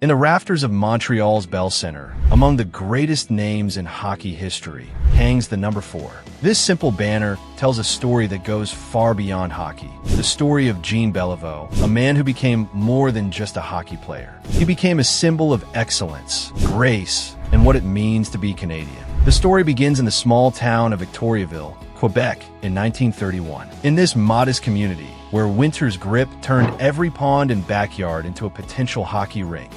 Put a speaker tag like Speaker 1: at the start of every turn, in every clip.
Speaker 1: In the rafters of Montreal's Bell Centre, among the greatest names in hockey history, hangs the number 4. This simple banner tells a story that goes far beyond hockey. The story of Jean Beliveau, a man who became more than just a hockey player. He became a symbol of excellence, grace, and what it means to be Canadian. The story begins in the small town of Victoriaville, Quebec, in 1931. In this modest community, where winter's grip turned every pond and backyard into a potential hockey rink,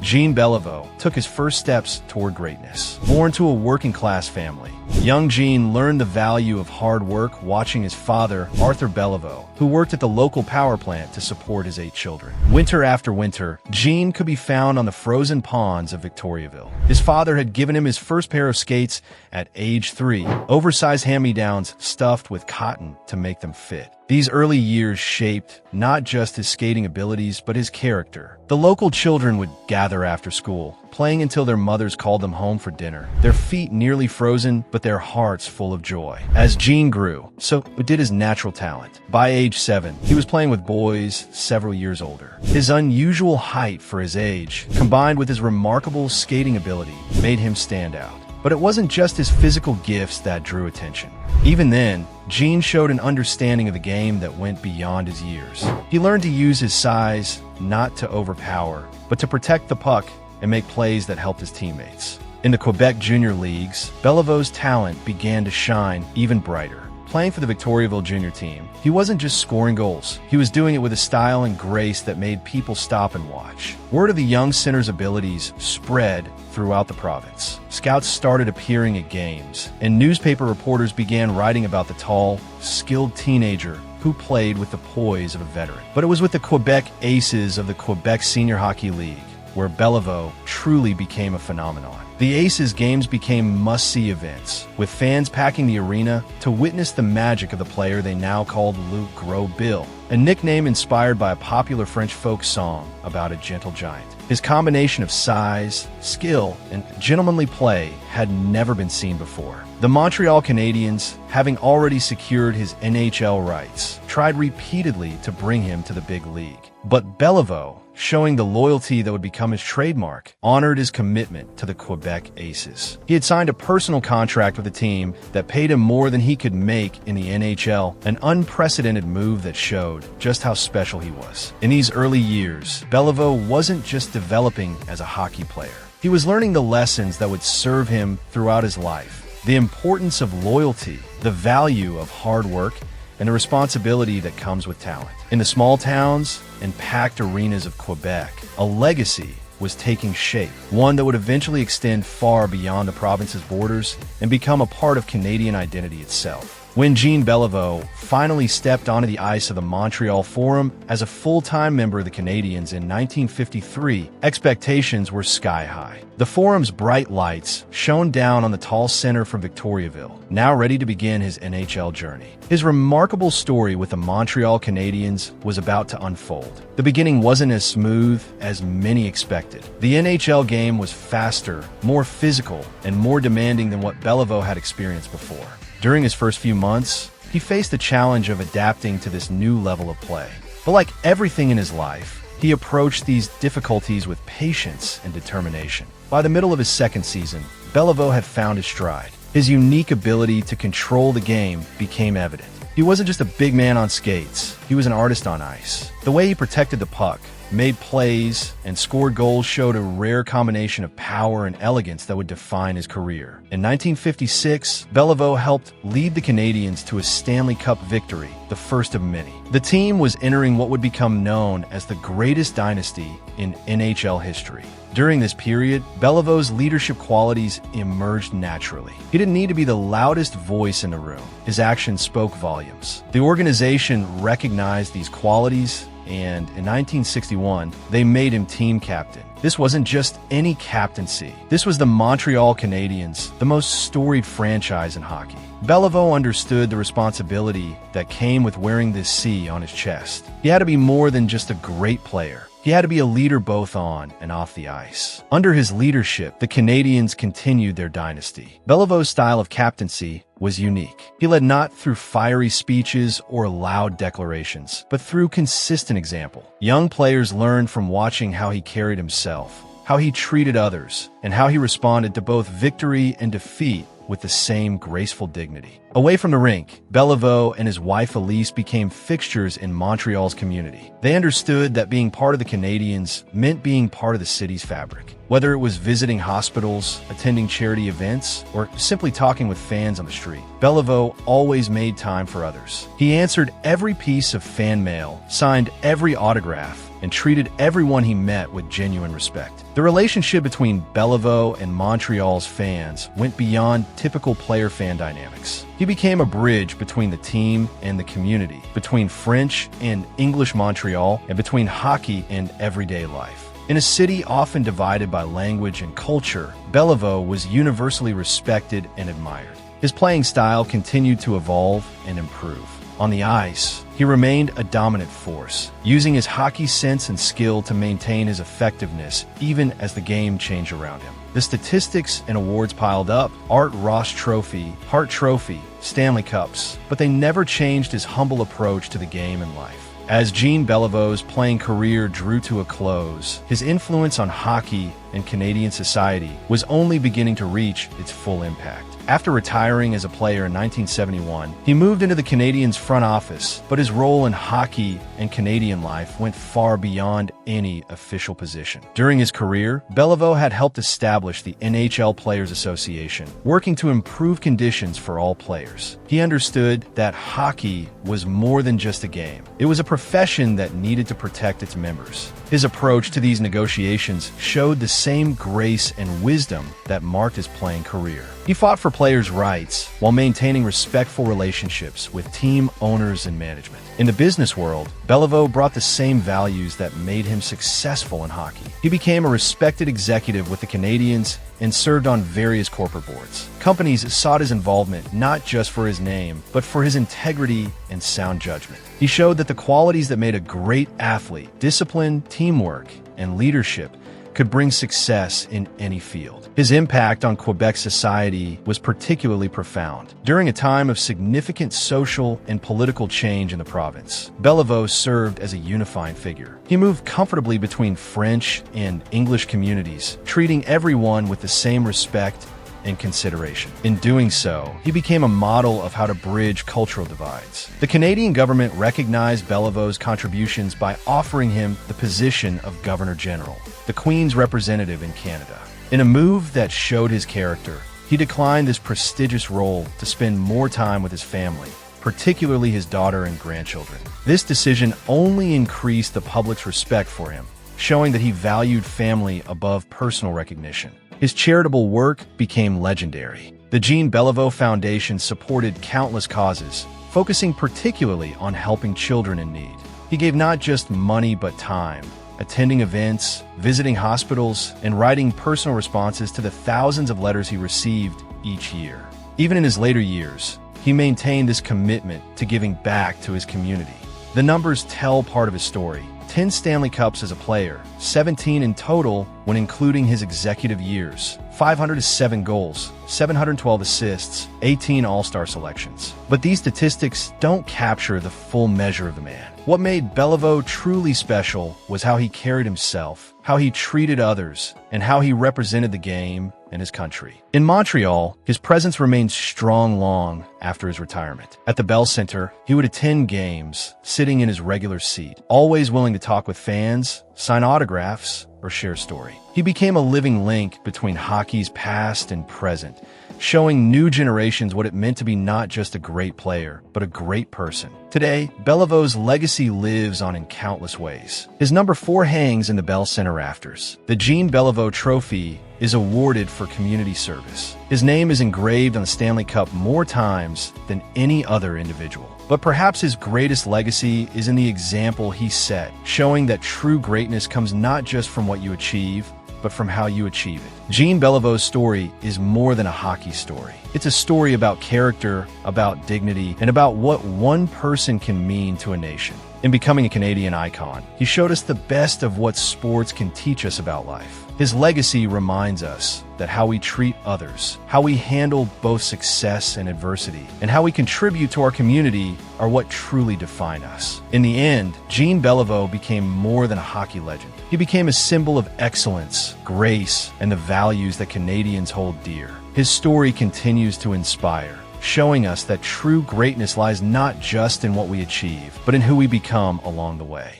Speaker 1: Jean Beliveau took his first steps toward greatness. Born to a working-class family, young Jean learned the value of hard work watching his father, Arthur Beliveau, who worked at the local power plant to support his 8 children. Winter after winter, Jean could be found on the frozen ponds of Victoriaville. His father had given him his first pair of skates at age 3, oversized hand-me-downs stuffed with cotton to make them fit. These early years shaped not just his skating abilities, but his character. The local children would gather after school, playing until their mothers called them home for dinner, their feet nearly frozen, but their hearts full of joy. As Jean grew, so did his natural talent. By age 7, he was playing with boys several years older. His unusual height for his age, combined with his remarkable skating ability, made him stand out. But it wasn't just his physical gifts that drew attention. Even then, Jean showed an understanding of the game that went beyond his years. He learned to use his size not to overpower, but to protect the puck and make plays that helped his teammates. In the Quebec junior leagues, Belivau's talent began to shine even brighter. Playing for the Victoriaville junior team, he wasn't just scoring goals. He was doing it with a style and grace that made people stop and watch. Word of the young center's abilities spread throughout the province. Scouts started appearing at games, and newspaper reporters began writing about the tall, skilled teenager who played with the poise of a veteran. But it was with the Quebec Aces of the Quebec Senior Hockey League where Beliveau truly became a phenomenon. The Aces games became must-see events, with fans packing the arena to witness the magic of the player they now called Gros Bill, a nickname inspired by a popular French folk song about a gentle giant. His combination of size, skill, and gentlemanly play had never been seen before. The Montreal Canadiens, having already secured his NHL rights, tried repeatedly to bring him to the big league. But Beliveau, showing the loyalty that would become his trademark, honored his commitment to the Quebec Aces. He had signed a personal contract with the team that paid him more than he could make in the NHL, an unprecedented move that showed just how special he was. In these early years, Beliveau wasn't just developing as a hockey player. He was learning the lessons that would serve him throughout his life: the importance of loyalty, the value of hard work, and the responsibility that comes with talent. In the small towns and packed arenas of Quebec, a legacy was taking shape, one that would eventually extend far beyond the province's borders and become a part of Canadian identity itself. When Jean Beliveau finally stepped onto the ice of the Montreal Forum as a full-time member of the Canadiens in 1953, expectations were sky-high. The Forum's bright lights shone down on the tall center from Victoriaville, now ready to begin his NHL journey. His remarkable story with the Montreal Canadiens was about to unfold. The beginning wasn't as smooth as many expected. The NHL game was faster, more physical, and more demanding than what Beliveau had experienced before. During his first few months, he faced the challenge of adapting to this new level of play. But like everything in his life, he approached these difficulties with patience and determination. By the middle of his second season, Beliveau had found his stride. His unique ability to control the game became evident. He wasn't just a big man on skates, he was an artist on ice. The way he protected the puck, made plays, and scored goals showed a rare combination of power and elegance that would define his career. In 1956, Beliveau helped lead the Canadiens to a Stanley Cup victory, the first of many. The team was entering what would become known as the greatest dynasty in NHL history. During this period, Belivau's leadership qualities emerged naturally. He didn't need to be the loudest voice in the room. His actions spoke volumes. The organization recognized these qualities, and in 1961, they made him team captain. This wasn't just any captaincy. This was the Montreal Canadiens, the most storied franchise in hockey. Beliveau understood the responsibility that came with wearing this C on his chest. He had to be more than just a great player. He had to be a leader both on and off the ice. Under his leadership, the Canadiens continued their dynasty. Believo's style of captaincy was unique. He led not through fiery speeches or loud declarations, but through consistent example. Young players learned from watching how he carried himself, how he treated others, and how he responded to both victory and defeat with the same graceful dignity. Away from the rink, Beliveau and his wife Elise became fixtures in Montreal's community. They understood that being part of the Canadiens meant being part of the city's fabric. Whether it was visiting hospitals, attending charity events, or simply talking with fans on the street, Beliveau always made time for others. He answered every piece of fan mail, signed every autograph, and treated everyone he met with genuine respect. The relationship between Beliveau and Montreal's fans went beyond typical player-fan dynamics. He became a bridge between the team and the community, between French and English Montreal, and between hockey and everyday life. In a city often divided by language and culture, Beliveau was universally respected and admired. His playing style continued to evolve and improve. On the ice, he remained a dominant force, using his hockey sense and skill to maintain his effectiveness even as the game changed around him. The statistics and awards piled up: Art Ross Trophy, Hart Trophy, Stanley Cups, but they never changed his humble approach to the game and life. As Jean Believo's playing career drew to a close, his influence on hockey and Canadian society was only beginning to reach its full impact. After retiring as a player in 1971, he moved into the Canadiens' front office, but his role in hockey and Canadian life went far beyond any official position. During his career, Beliveau had helped establish the NHL Players Association, working to improve conditions for all players. He understood that hockey was more than just a game. It was a profession that needed to protect its members. His approach to these negotiations showed the same grace and wisdom that marked his playing career. He fought for players' rights while maintaining respectful relationships with team owners and management. In the business world, Beliveau brought the same values that made him successful in hockey. He became a respected executive with the Canadiens and served on various corporate boards. Companies sought his involvement not just for his name, but for his integrity and sound judgment. He showed that the qualities that made a great athlete, discipline, teamwork, and leadership, could bring success in any field. His impact on Quebec society was particularly profound. During a time of significant social and political change in the province, Beliveau served as a unifying figure. He moved comfortably between French and English communities, treating everyone with the same respect and consideration. In doing so, he became a model of how to bridge cultural divides. The Canadian government recognized Believo's contributions by offering him the position of Governor General, the Queen's representative in Canada. In a move that showed his character, he declined this prestigious role to spend more time with his family, particularly his daughter and grandchildren. This decision only increased the public's respect for him, showing that he valued family above personal recognition. His charitable work became legendary. The Jean Beliveau Foundation supported countless causes, focusing particularly on helping children in need. He gave not just money but time, attending events, visiting hospitals, and writing personal responses to the thousands of letters he received each year. Even in his later years, he maintained this commitment to giving back to his community. The numbers tell part of his story. 10 Stanley Cups as a player, 17 in total when including his executive years, 507 goals, 712 assists, 18 All-Star selections. But these statistics don't capture the full measure of the man. What made Beliveau truly special was how he carried himself, how he treated others, and how he represented the game and his country. In Montreal, his presence remained strong long after his retirement. At the Bell Center, he would attend games, sitting in his regular seat, always willing to talk with fans, sign autographs, or share a story. He became a living link between hockey's past and present, showing new generations what it meant to be not just a great player, but a great person. Today, Believo's legacy lives on in countless ways. His number 4 hangs in the Bell Center rafters. The Jean Beliveau Trophy is awarded for community service. His name is engraved on the Stanley Cup more times than any other individual. But perhaps his greatest legacy is in the example he set, showing that true greatness comes not just from what you achieve, but from how you achieve it. Jean Believo's story is more than a hockey story. It's a story about character, about dignity, and about what one person can mean to a nation. In becoming a Canadian icon, he showed us the best of what sports can teach us about life. His legacy reminds us that how we treat others, how we handle both success and adversity, and how we contribute to our community are what truly define us. In the end, Beliveau became more than a hockey legend. He became a symbol of excellence, grace, and the values that Canadians hold dear. His story continues to inspire, showing us that true greatness lies not just in what we achieve, but in who we become along the way.